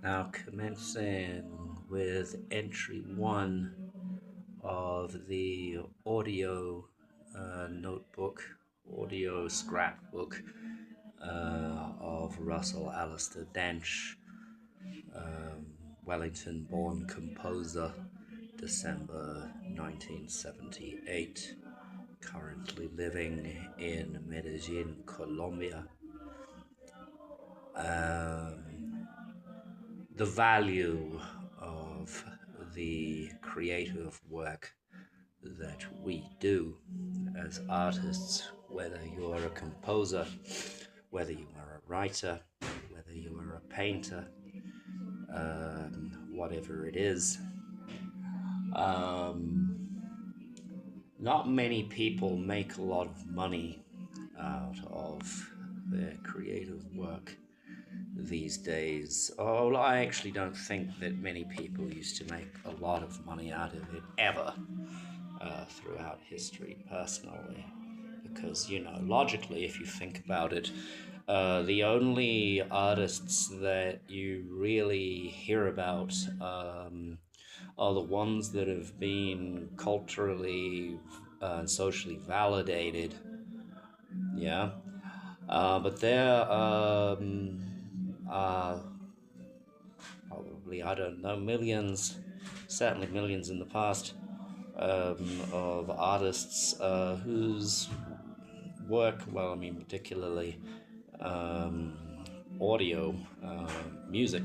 Now commencing with entry one of the audio notebook, audio scrapbook of Russell Alistair Dench, Wellington-born composer, December 1978, currently living in Medellin, Colombia. Um, the value of the creative work that we do as artists, whether you are a composer, whether you are a writer, whether you are a painter, whatever it is. Um, Not many people make a lot of money out of their creative work these days. Oh, I actually don't think that many people used to make a lot of money out of it ever throughout history, personally. Because, logically, if you think about it, the only artists that you really hear about are the ones that have been culturally and socially validated. Yeah. But there are probably, I don't know, millions, certainly millions in the past, of artists whose work, well, I mean, particularly um, audio music,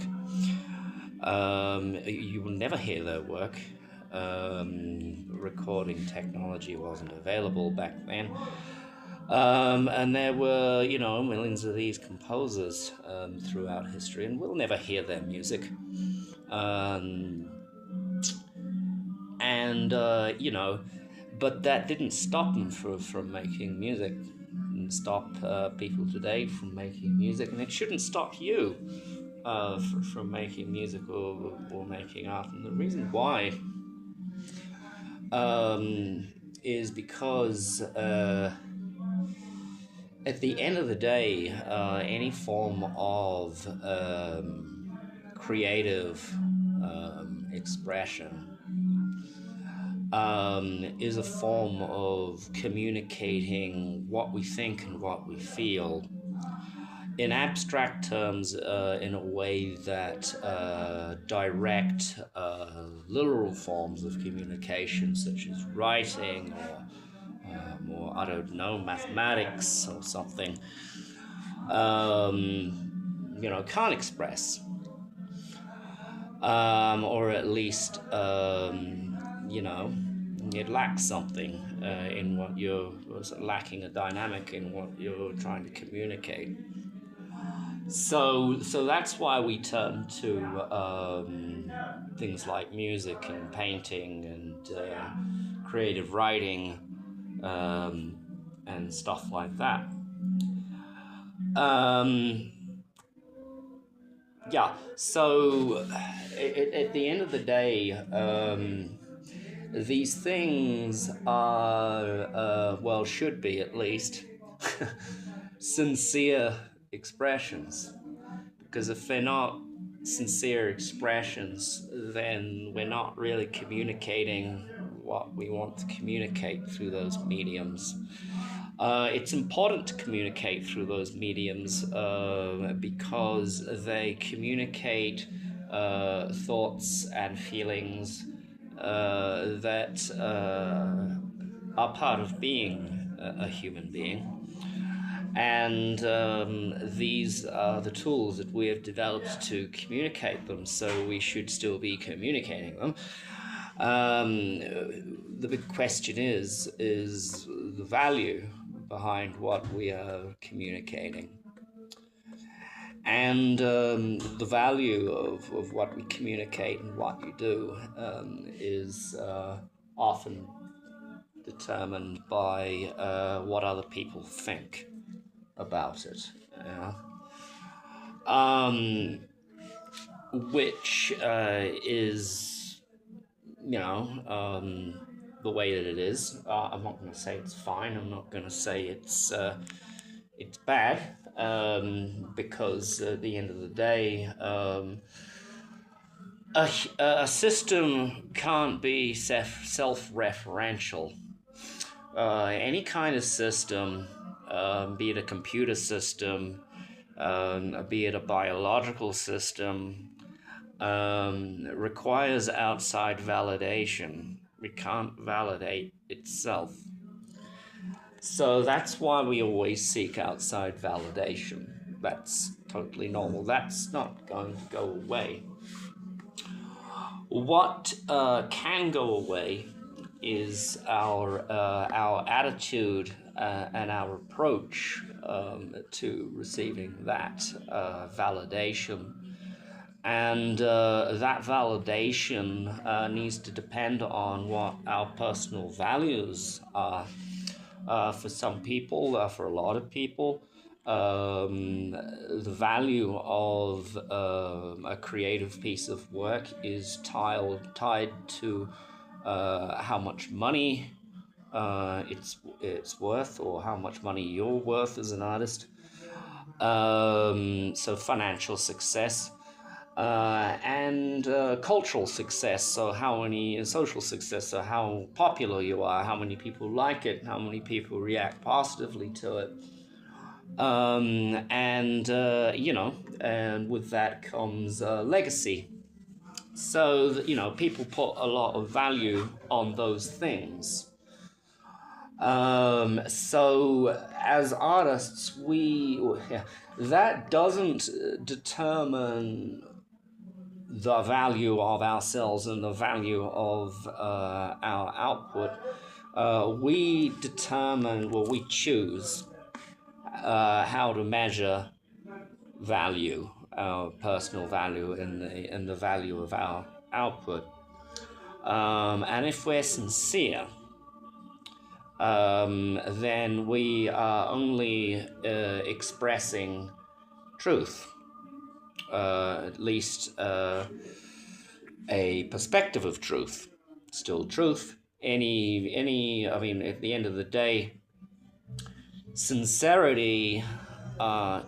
you will never hear their work. Recording technology wasn't available back then. And there were, millions of these composers throughout history, and we'll never hear their music. Um, and but that didn't stop them from making music. Didn't stop people today from making music, and it shouldn't stop you from making music or making art. And the reason why um, is because at the end of the day, any form of creative expression is a form of communicating what we think and what we feel in abstract terms, in a way that direct literal forms of communication, such as writing or I don't know, mathematics or something, can't express, or at least, it lacks something in what you're lacking a dynamic in what you're trying to communicate. So that's why we turn to things like music and painting and creative writing um, and stuff like that. Um, yeah. So at the end of the day, these things are, well, should be at least, sincere expressions. Because if they're not sincere expressions, then we're not really communicating what we want to communicate through those mediums. It's important to communicate through those mediums because they communicate thoughts and feelings that are part of being a human being. And these are the tools that we have developed to communicate them, so we should still be communicating them. The big question is the value behind what we are communicating. And the value of what we communicate and what you do is often determined by what other people think about it. Um, which is, the way that it is. I'm not going to say it's fine. I'm not going to say it's bad, because at the end of the day, a system can't be self-referential. Any kind of system, be it a computer system, be it a biological system, requires outside validation. It can't validate itself. So that's why we always seek outside validation. That's totally normal. That's not going to go away. What can go away is our attitude and our approach to receiving that validation. And that validation needs to depend on what our personal values are. For some people, for a lot of people, the value of a creative piece of work is tied to how much money it's worth, or how much money you're worth as an artist. So financial success. And cultural success, so how many social success, so how popular you are, how many people like it, how many people react positively to it, and with that comes legacy. So people put a lot of value on those things. So as artists, that doesn't determine the value of ourselves and the value of our output. We choose how to measure value, our personal value, and the value of our output. And if we're sincere, then we are only expressing truth. At least a perspective of truth. Still truth. At the end of the day, sincerity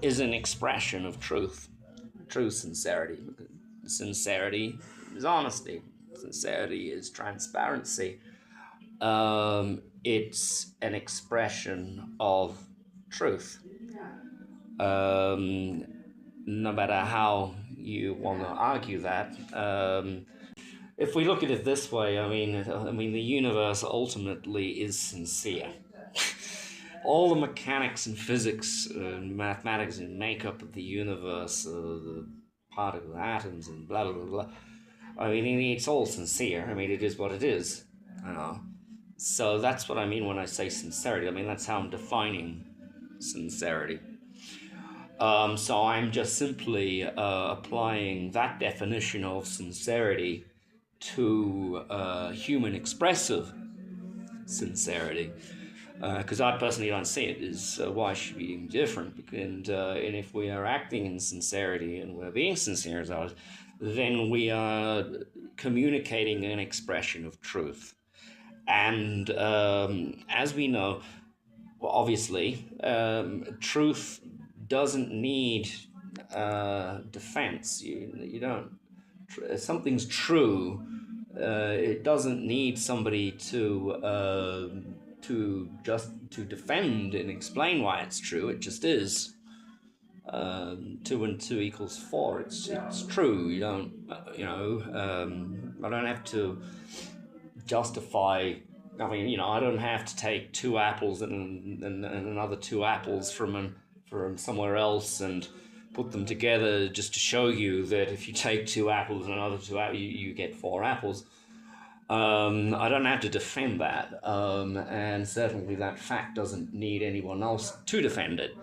is an expression of truth. True sincerity. Sincerity is honesty. Sincerity is transparency. It's an expression of truth. No matter how you want to argue that. If we look at it this way, the universe ultimately is sincere. All the mechanics and physics and mathematics and makeup of the universe, the particle atoms and blah, blah, blah, blah. It's all sincere. It is what it is. So that's what I mean when I say sincerity. That's how I'm defining sincerity. So I'm just simply applying that definition of sincerity to human expressive sincerity, because I personally don't see it as why should we be different. And if we are acting in sincerity and we're being sincere as ours, then we are communicating an expression of truth. And as we know, obviously, truth doesn't need defense. You don't. If something's true, it doesn't need somebody to defend and explain why it's true. It just is. 2 and 2 equals 4. It's true. You don't. I don't have to justify. I don't have to take 2 apples and another 2 apples from somewhere else and put them together just to show you that if you take 2 apples and another 2 apples, you get 4 apples. I don't have to defend that, and certainly that fact doesn't need anyone else to defend it.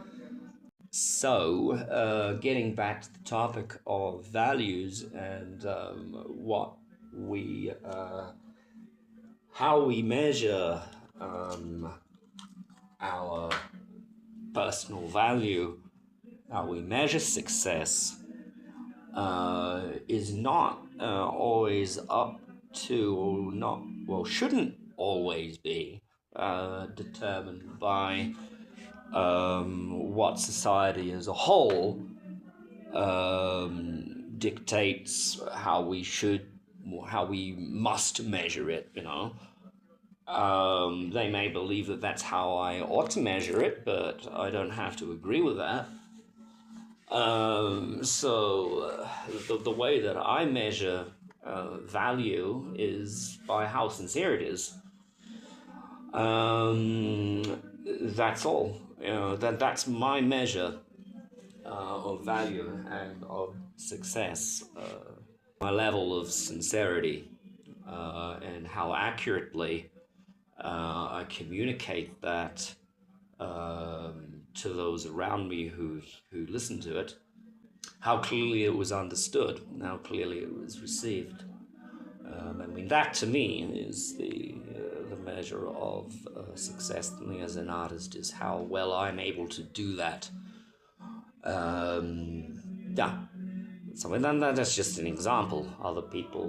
So, getting back to the topic of values and how we measure our personal value, how we measure success, is not always up to, shouldn't always be determined by what society as a whole dictates how we must measure it, They may believe that that's how I ought to measure it, but I don't have to agree with that. The way that I measure value is by how sincere it is. That's all. That's my measure of value and of success. My level of sincerity and how accurately I communicate that to those around me who listen to it, how clearly it was understood, and how clearly it was received. That to me is the measure of success to me as an artist, is how well I'm able to do that. Yeah. So that's just an example. Other people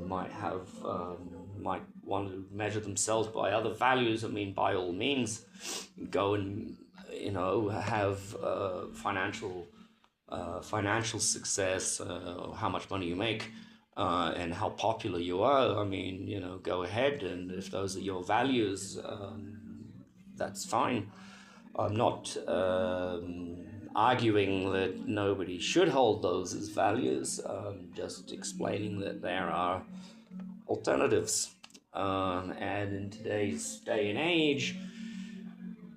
might want to measure themselves by other values. By all means, go and have financial success, how much money you make, and how popular you are. Go ahead, and if those are your values, that's fine. I'm not arguing that nobody should hold those as values. Just explaining that there are alternatives. And in today's day and age,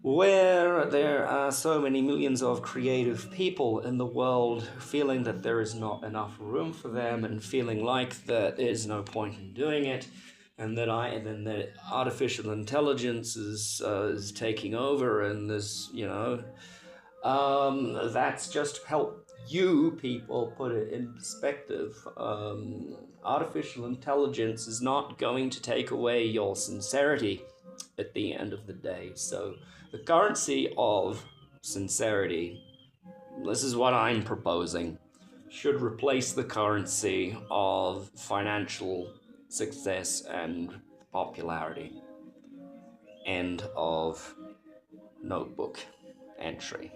where there are so many millions of creative people in the world feeling that there is not enough room for them, and feeling like that there's no point in doing it, and that artificial intelligence is taking over, and that's just help you people put it in perspective. Artificial intelligence is not going to take away your sincerity at the end of the day. So the currency of sincerity, this is what I'm proposing, should replace the currency of financial success and popularity. End of notebook entry.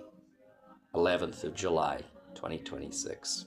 11th of July, 2026.